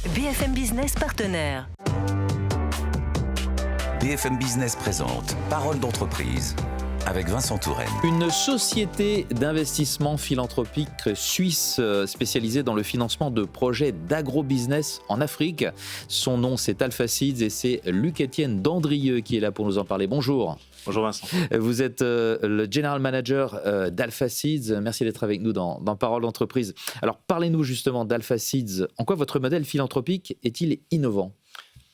BFM Business partenaire. BFM Business présente Parole d'entreprise avec Vincent Touraine. Une société d'investissement philanthropique suisse spécialisée dans le financement de projets d'agrobusiness en Afrique. Son nom, c'est Alpha Seeds et c'est Luc-Étienne Dandrieux qui est là pour nous en parler. Bonjour. Bonjour Vincent. Vous êtes le General Manager d'Alpha Seeds. Merci d'être avec nous dans Parole d'entreprise. Alors, parlez-nous justement d'Alpha Seeds. En quoi votre modèle philanthropique est-il innovant ?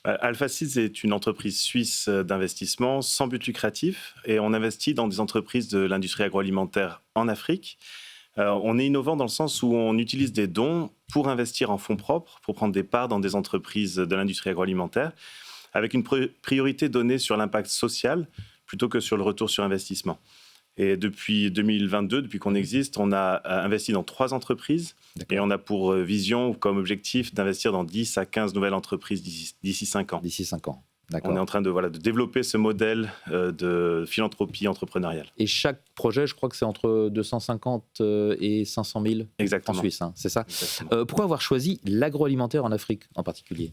Alpha Seeds est une entreprise suisse d'investissement sans but lucratif et on investit dans des entreprises de l'industrie agroalimentaire en Afrique. On est innovant dans le sens où on utilise des dons pour investir en fonds propres, pour prendre des parts dans des entreprises de l'industrie agroalimentaire, avec une priorité donnée sur l'impact social plutôt que sur le retour sur investissement. Et depuis 2022, depuis qu'on existe, on a investi dans 3 entreprises. D'accord. Et on a pour vision, comme objectif, d'investir dans 10 à 15 nouvelles entreprises d'ici 5 ans. D'ici 5 ans, d'accord. On est en train de développer ce modèle de philanthropie entrepreneuriale. Et chaque projet, je crois que c'est entre 250 et 500 000 Exactement. En Suisse, c'est ça ? Pourquoi avoir choisi l'agroalimentaire en Afrique en particulier ?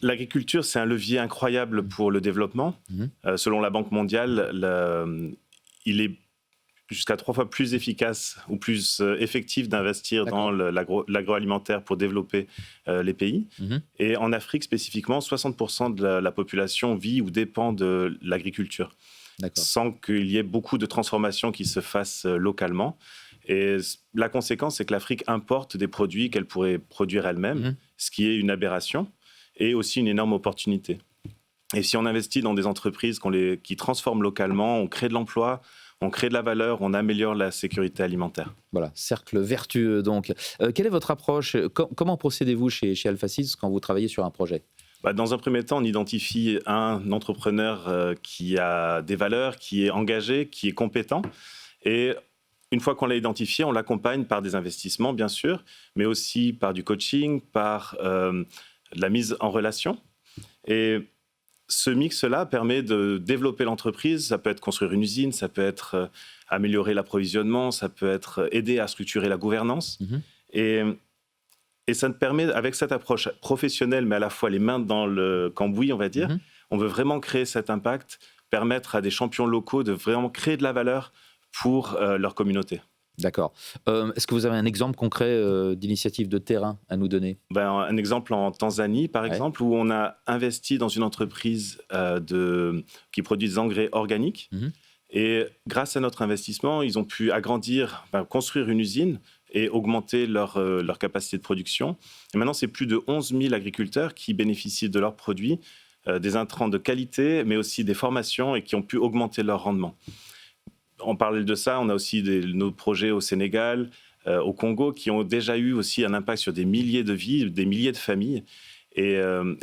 L'agriculture, c'est un levier incroyable pour le développement. Selon la Banque mondiale, il est jusqu'à 3 fois plus efficace ou plus effectif d'investir dans l'agroalimentaire pour développer les pays. Et en Afrique spécifiquement, 60% de la population vit ou dépend de l'agriculture, sans qu'il y ait beaucoup de transformations qui se fassent localement. Et la conséquence, c'est que l'Afrique importe des produits qu'elle pourrait produire elle-même, ce qui est une aberration et aussi une énorme opportunité. Et si on investit dans des entreprises qui transforment localement, on crée de l'emploi, on crée de la valeur, on améliore la sécurité alimentaire. Voilà, cercle vertueux donc. Quelle est votre approche ? Comment procédez-vous chez Alpha Seeds quand vous travaillez sur un projet ? Dans un premier temps, on identifie un entrepreneur qui a des valeurs, qui est engagé, qui est compétent. Et une fois qu'on l'a identifié, on l'accompagne par des investissements, bien sûr, mais aussi par du coaching, par la mise en relation. Et ce mix-là permet de développer l'entreprise. Ça peut être construire une usine, ça peut être améliorer l'approvisionnement, ça peut être aider à structurer la gouvernance. Et ça nous permet, avec cette approche professionnelle, mais à la fois les mains dans le cambouis, on va dire, on veut vraiment créer cet impact, permettre à des champions locaux de vraiment créer de la valeur pour leur communauté. D'accord. Est-ce que vous avez un exemple concret d'initiative de terrain à nous donner ? Un exemple en Tanzanie, par exemple, où on a investi dans une entreprise qui produit des engrais organiques. Et grâce à notre investissement, ils ont pu agrandir, construire une usine et augmenter leur capacité de production. Et maintenant, c'est plus de 11 000 agriculteurs qui bénéficient de leurs produits, des intrants de qualité, mais aussi des formations et qui ont pu augmenter leur rendement. En parallèle de ça, on a aussi nos projets au Sénégal, au Congo, qui ont déjà eu aussi un impact sur des milliers de vies, des milliers de familles. Et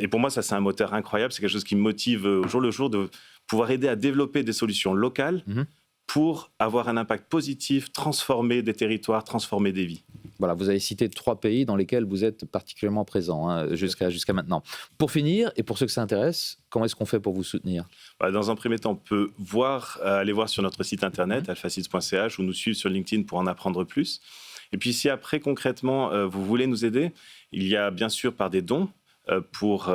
pour moi, ça, c'est un moteur incroyable. C'est quelque chose qui me motive au jour le jour de pouvoir aider à développer des solutions locales pour avoir un impact positif, transformer des territoires, transformer des vies. Voilà, vous avez cité 3 pays dans lesquels vous êtes particulièrement présent jusqu'à maintenant. Pour finir, et pour ceux que ça intéresse, comment est-ce qu'on fait pour vous soutenir ? Dans un premier temps, on peut aller voir sur notre site internet, alphaseeds.ch, ou nous suivre sur LinkedIn pour en apprendre plus. Et puis si après, concrètement, vous voulez nous aider, il y a bien sûr par des dons pour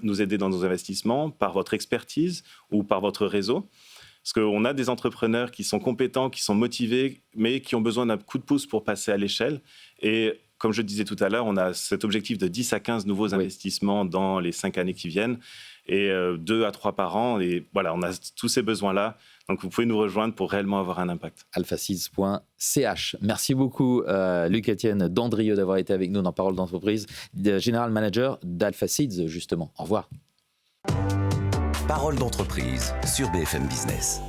nous aider dans nos investissements, par votre expertise ou par votre réseau. Parce qu'on a des entrepreneurs qui sont compétents, qui sont motivés, mais qui ont besoin d'un coup de pouce pour passer à l'échelle. Et comme je le disais tout à l'heure, on a cet objectif de 10 à 15 nouveaux investissements dans les 5 années qui viennent, et 2 à 3 par an. Et voilà, on a tous ces besoins-là. Donc vous pouvez nous rejoindre pour réellement avoir un impact. alphaseeds.ch. Merci beaucoup Luc-Étienne Dandrieux d'avoir été avec nous dans Parole d'entreprise, General Manager d'Alpha Seeds justement. Au revoir. Parole d'entreprise sur BFM Business.